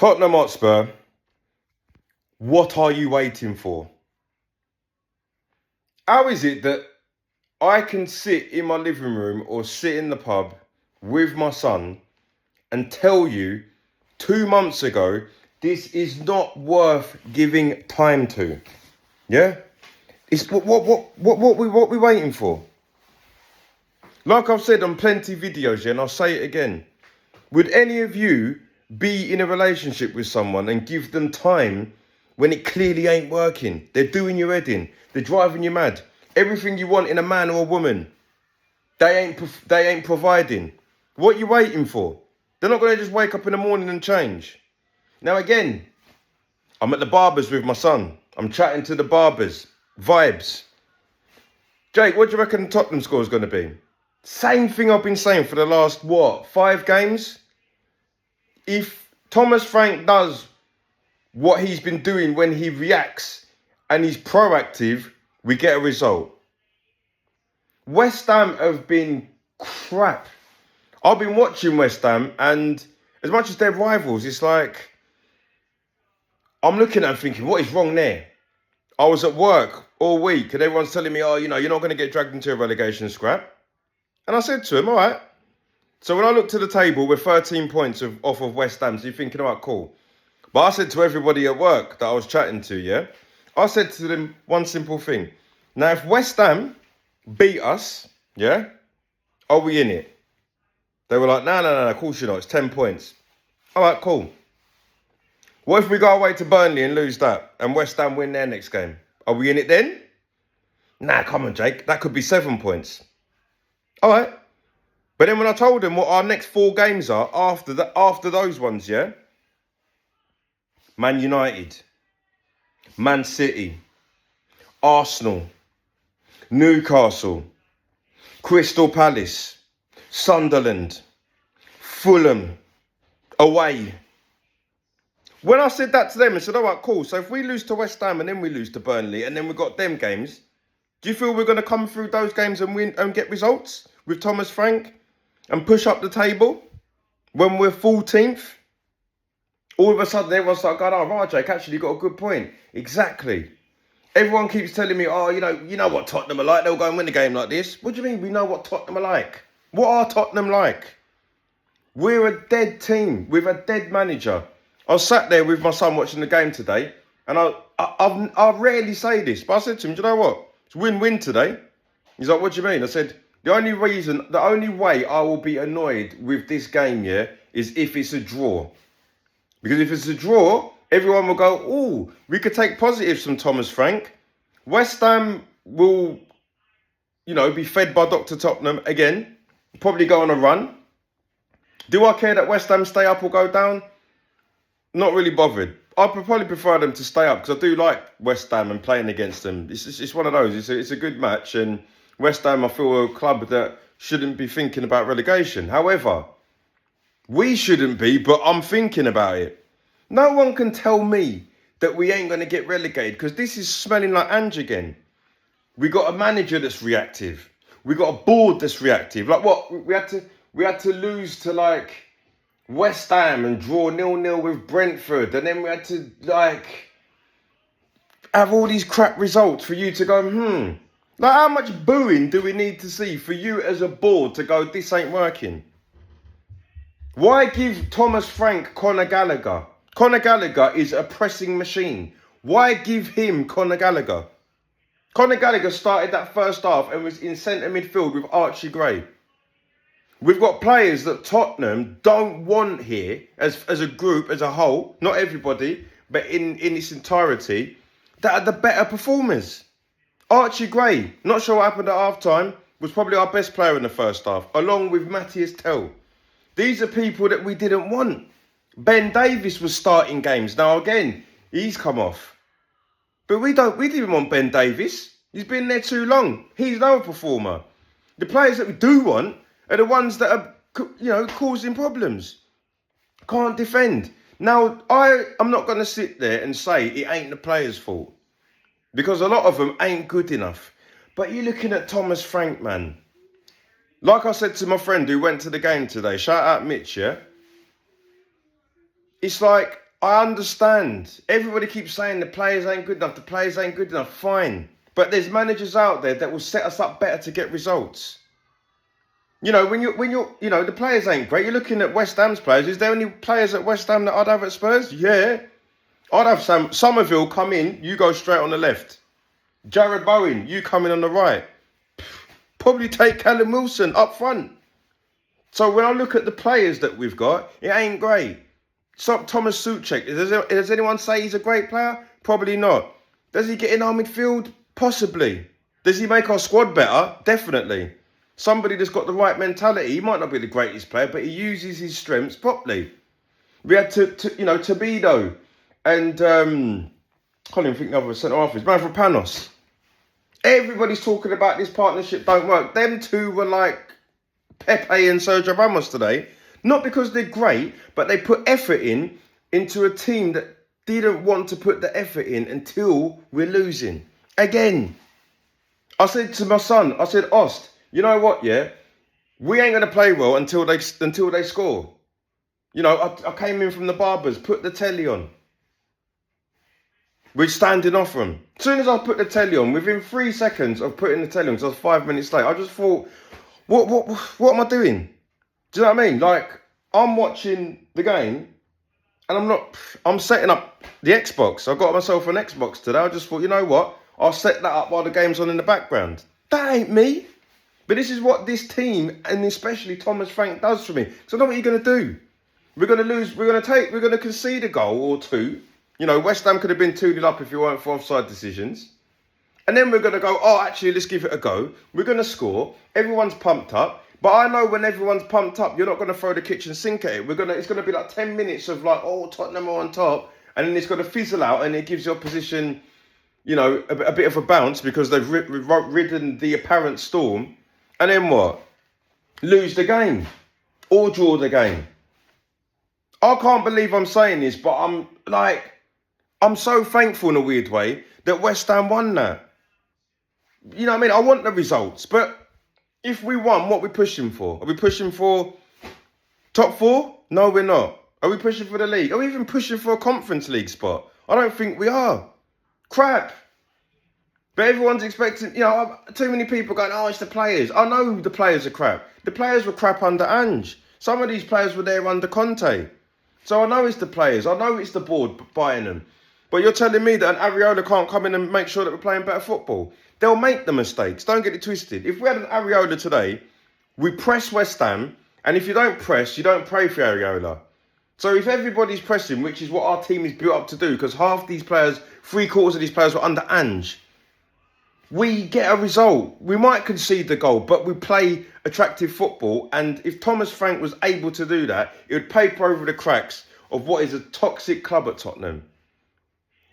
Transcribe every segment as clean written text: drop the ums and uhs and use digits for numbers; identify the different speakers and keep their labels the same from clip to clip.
Speaker 1: Tottenham Hotspur, what are you waiting for? How is it that I can sit in my living room or sit in the pub with my son and tell you 2 months ago, this is not worth giving time to? Yeah? It's what we waiting for? Like I've said on plenty of videos, yeah, and I'll say it again. Would any of you be in a relationship with someone and give them time when it clearly ain't working? They're doing your head in. They're driving you mad. Everything you want in a man or a woman, they ain't providing. What are you waiting for? They're not going to just wake up in the morning and change. Now again, I'm at the barber's with my son. I'm chatting to the barbers. Vibes. Jake, what do you reckon the Tottenham score is going to be? Same thing I've been saying for the last, 5 games? If Thomas Frank does what he's been doing when he reacts and he's proactive, we get a result. West Ham have been crap. I've been watching West Ham, and as much as they're rivals, it's like, I'm looking at them thinking, what is wrong there? I was at work all week and everyone's telling me, you're not going to get dragged into a relegation scrap. And I said to him, all right. So when I looked at the table, we're 13 points off of West Ham. So you're thinking, all right, cool. But I said to everybody at work that I was chatting to, yeah, I said to them one simple thing. Now, if West Ham beat us, yeah, are we in it? They were like, no, of course you're not. It's 10 points. All right, cool. What if we go away to Burnley and lose that and West Ham win their next game? Are we in it then? Nah, come on, Jake. That could be 7 points. All right. But then when I told them what our next 4 games are after those ones, yeah? Man United, Man City, Arsenal, Newcastle, Crystal Palace, Sunderland, Fulham, away. When I said that to them, I said, all right, cool. So if we lose to West Ham and then we lose to Burnley and then we've got them games, do you feel we're going to come through those games and win and get results with Thomas Frank and push up the table when we're 14th? All of a sudden, everyone started going, Rajak actually got a good point. Exactly. Everyone keeps telling me, you know what Tottenham are like. They'll go and win a game like this. What do you mean we know what Tottenham are like? What are Tottenham like? We're a dead team with a dead manager. I was sat there with my son watching the game today, and I rarely say this, but I said to him, do you know what? It's win-win today. He's like, what do you mean? I said, the only way I will be annoyed with this game, yeah, is if it's a draw. Because if it's a draw, everyone will go, oh, we could take positives from Thomas Frank. West Ham will, be fed by Dr. Tottenham again. Probably go on a run. Do I care that West Ham stay up or go down? Not really bothered. I'd probably prefer them to stay up because I do like West Ham and playing against them. It's one of those. It's a good match. And West Ham, I feel, are a club that shouldn't be thinking about relegation. However, we shouldn't be, but I'm thinking about it. No one can tell me that we ain't going to get relegated because this is smelling like Ange again. We got a manager that's reactive. We got a board that's reactive. Like what? We had to lose to like West Ham and draw 0-0 with Brentford, and then we had to have all these crap results for you to go, Like how much booing do we need to see for you as a board to go, this ain't working? Why give Thomas Frank Conor Gallagher? Conor Gallagher is a pressing machine. Why give him Conor Gallagher? Conor Gallagher started that first half and was in centre midfield with Archie Gray. We've got players that Tottenham don't want here as a group, as a whole, not everybody, but in its entirety, that are the better performers. Archie Gray, not sure what happened at half-time, was probably our best player in the first half, along with Matthias Tell. These are people that we didn't want. Ben Davies was starting games. Now, again, he's come off. But we didn't want Ben Davies. He's been there too long. He's no performer. The players that we do want are the ones that are, causing problems. Can't defend. Now, I'm not going to sit there and say it ain't the players' fault. Because a lot of them ain't good enough. But you're looking at Thomas Frank, man. Like I said to my friend who went to the game today, shout out Mitch, yeah? It's like, I understand. Everybody keeps saying the players ain't good enough, the players ain't good enough. Fine. But there's managers out there that will set us up better to get results. You know, when you're, the players ain't great. You're looking at West Ham's players. Is there any players at West Ham that I'd have at Spurs? Yeah. I'd have Sam Somerville come in, you go straight on the left. Jared Bowen, you come in on the right. Probably take Callum Wilson up front. So when I look at the players that we've got, it ain't great. So Thomas Souček, does anyone say he's a great player? Probably not. Does he get in our midfield? Possibly. Does he make our squad better? Definitely. Somebody that's got the right mentality. He might not be the greatest player, but he uses his strengths properly. We had Tobido and can't even think the other centre half is Mavropanos. Everybody's talking about this partnership don't work. Them two were like Pepe and Sergio Ramos today. Not because they're great, but they put effort into a team that didn't want to put the effort in until we're losing. Again, I said to my son, I said, Ost, you know what, yeah? We ain't going to play well until they score. You know, I came in from the barbers, put the telly on. We're standing off them. As soon as I put the telly on, within 3 seconds of putting the telly on, because I was 5 minutes late, I just thought, what am I doing? Do you know what I mean? Like, I'm watching the game and I'm setting up the Xbox. I got myself an Xbox today. I just thought, you know what? I'll set that up while the game's on in the background. That ain't me. But this is what this team, and especially Thomas Frank, does for me. So I know what you're going to do. We're going to lose. We're going to concede a goal or two. You know, West Ham could have been 2-0 up if it weren't for offside decisions. And then we're going to go, actually, let's give it a go. We're going to score. Everyone's pumped up. But I know when everyone's pumped up, you're not going to throw the kitchen sink at it. It's going to be like 10 minutes of like, Tottenham are on top. And then it's going to fizzle out and it gives your position, you know, a bit of a bounce because they've ridden the apparent storm. And then what? Lose the game. Or draw the game. I can't believe I'm saying this, but I'm so thankful in a weird way that West Ham won that. You know what I mean? I want the results, but if we won, what are we pushing for? Are we pushing for top 4? No, we're not. Are we pushing for the league? Are we even pushing for a Conference League spot? I don't think we are. Crap. But everyone's expecting, too many people going, it's the players. I know the players are crap. The players were crap under Ange. Some of these players were there under Conte. So I know it's the players. I know it's the board buying them. But you're telling me that an Areola can't come in and make sure that we're playing better football? They'll make the mistakes. Don't get it twisted. If we had an Areola today, we press West Ham. And if you don't press, you don't pray for Areola. So if everybody's pressing, which is what our team is built up to do, because half these players, 3/4 of these players were under Ange, we get a result. We might concede the goal, but we play attractive football. And if Thomas Frank was able to do that, it would paper over the cracks of what is a toxic club at Tottenham.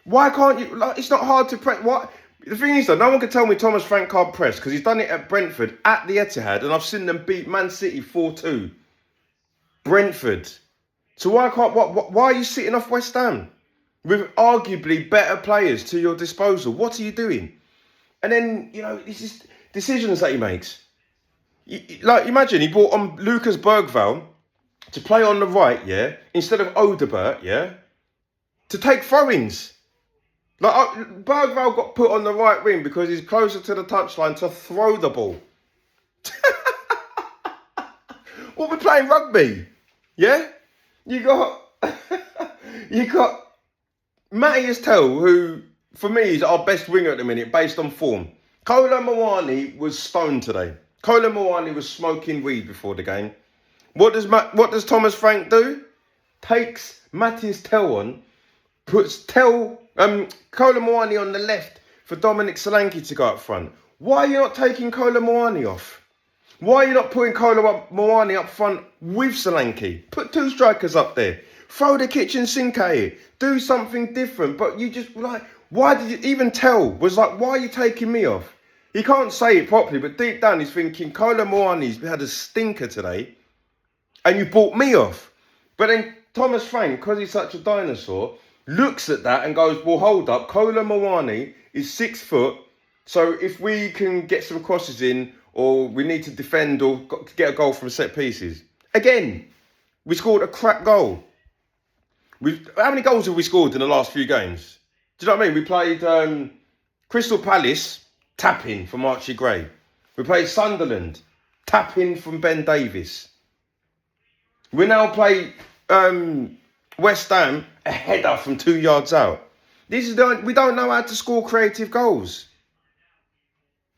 Speaker 1: Why can't you? It's not hard to press. What? The thing is, though, no one can tell me Thomas Frank can't press because he's done it at Brentford, at the Etihad, and I've seen them beat Man City 4-2. Brentford. So why are you sitting off West Ham with arguably better players to your disposal? What are you doing? And then, it's just decisions that he makes. Imagine he brought on Lucas Bergvall to play on the right, instead of Odebert, to take throw-ins. Bergvall got put on the right wing because he's closer to the touchline to throw the ball. Well, we're playing rugby, yeah? You got Matty Estelle, who, for me, is our best winger at the minute, based on form. Kolo Muani was stoned today. Kolo Muani was smoking weed before the game. What does Thomas Frank do? Takes Matty Estelle on, puts Kolo Muani on the left for Dominic Solanke to go up front. Why are you not taking Kolo Muani off? Why are you not putting Kolo Muani up front with Solanke? Put 2 strikers up there. Throw the kitchen sink at it. Do something different. But you just why did you even tell? Why are you taking me off? He can't say it properly, but deep down he's thinking, Kolo Muani's had a stinker today and you bought me off. But then Thomas Frank, because he's such a dinosaur, looks at that and goes, well, hold up, Kolo Muani is 6 foot, so if we can get some crosses in or we need to defend or get a goal from set pieces. Again, we scored a crap goal. How many goals have we scored in the last few games? Do you know what I mean? We played Crystal Palace, tap-in from Archie Gray. We played Sunderland, tap-in from Ben Davies. We now play West Ham, a header from 2 yards out. We don't know how to score creative goals.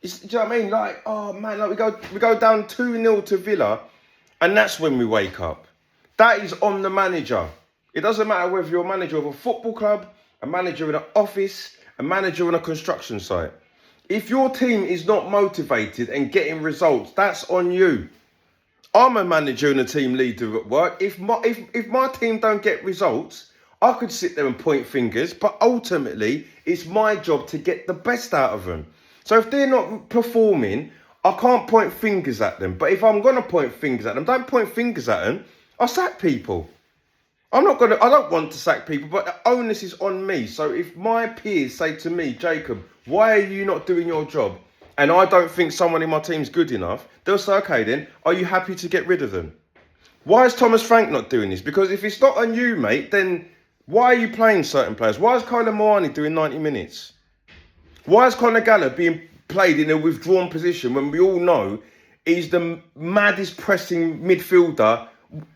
Speaker 1: Do you know what I mean? Like, oh man, like we go down 2-0 to Villa, and that's when we wake up. That is on the manager. It doesn't matter whether you're a manager of a football club, a manager in an office, a manager on a construction site. If your team is not motivated and getting results, that's on you. I'm a manager and a team leader at work. If my team don't get results, I could sit there and point fingers, but ultimately, it's my job to get the best out of them. So if they're not performing, I can't point fingers at them. But if I'm going to point fingers at them, don't point fingers at them. I'll sack people. I don't want to sack people, but the onus is on me. So if my peers say to me, Jacob, why are you not doing your job? And I don't think someone in my team's good enough, they'll say, okay then, are you happy to get rid of them? Why is Thomas Frank not doing this? Because if it's not on you, mate, then why are you playing certain players? Why is Kyler Moani doing 90 minutes? Why is Conor Gallagher being played in a withdrawn position when we all know he's the maddest pressing midfielder,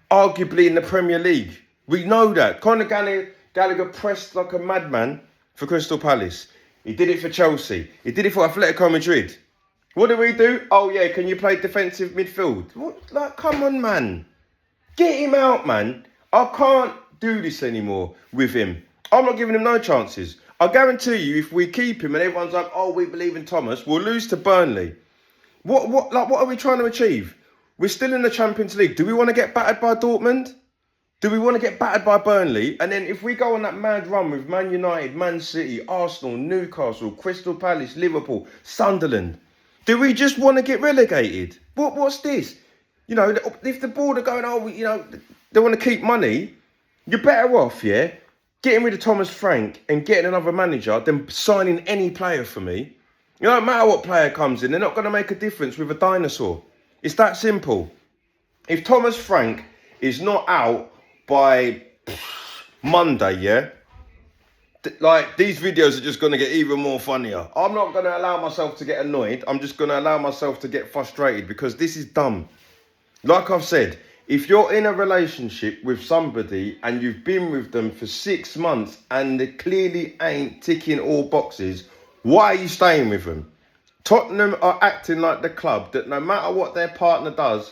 Speaker 1: arguably in the Premier League? We know that. Conor Gallagher pressed like a madman for Crystal Palace. He did it for Chelsea. He did it for Atletico Madrid. What do we do? Oh yeah, can you play defensive midfield? What? Like, come on, man. Get him out, man. I can't do this anymore with him. I'm not giving him no chances. I guarantee you, if we keep him and everyone's like, oh, we believe in Thomas, we'll lose to Burnley. What are we trying to achieve? We're still in the Champions League. Do we want to get battered by Dortmund? Do we want to get battered by Burnley? And then if we go on that mad run with Man United, Man City, Arsenal, Newcastle, Crystal Palace, Liverpool, Sunderland, do we just want to get relegated? What's this? You know, if the board are going, they want to keep money, you're better off, yeah, getting rid of Thomas Frank and getting another manager than signing any player for me. You know, no matter what player comes in, they're not going to make a difference with a dinosaur. It's that simple. If Thomas Frank is not out by Monday, yeah, like these videos are just going to get even more funnier. I'm not going to allow myself to get annoyed. I'm just going to allow myself to get frustrated because this is dumb. Like I've said, if you're in a relationship with somebody and you've been with them for 6 months and they clearly ain't ticking all boxes, why are you staying with them? Tottenham are acting like the club that no matter what their partner does,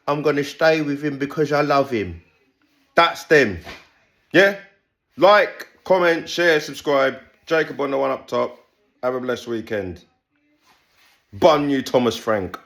Speaker 1: I'm going to stay with him because I love him. That's them. Yeah? Like, comment, share, subscribe. Jacob on the one up top. Have a blessed weekend. Bun you, Thomas Frank.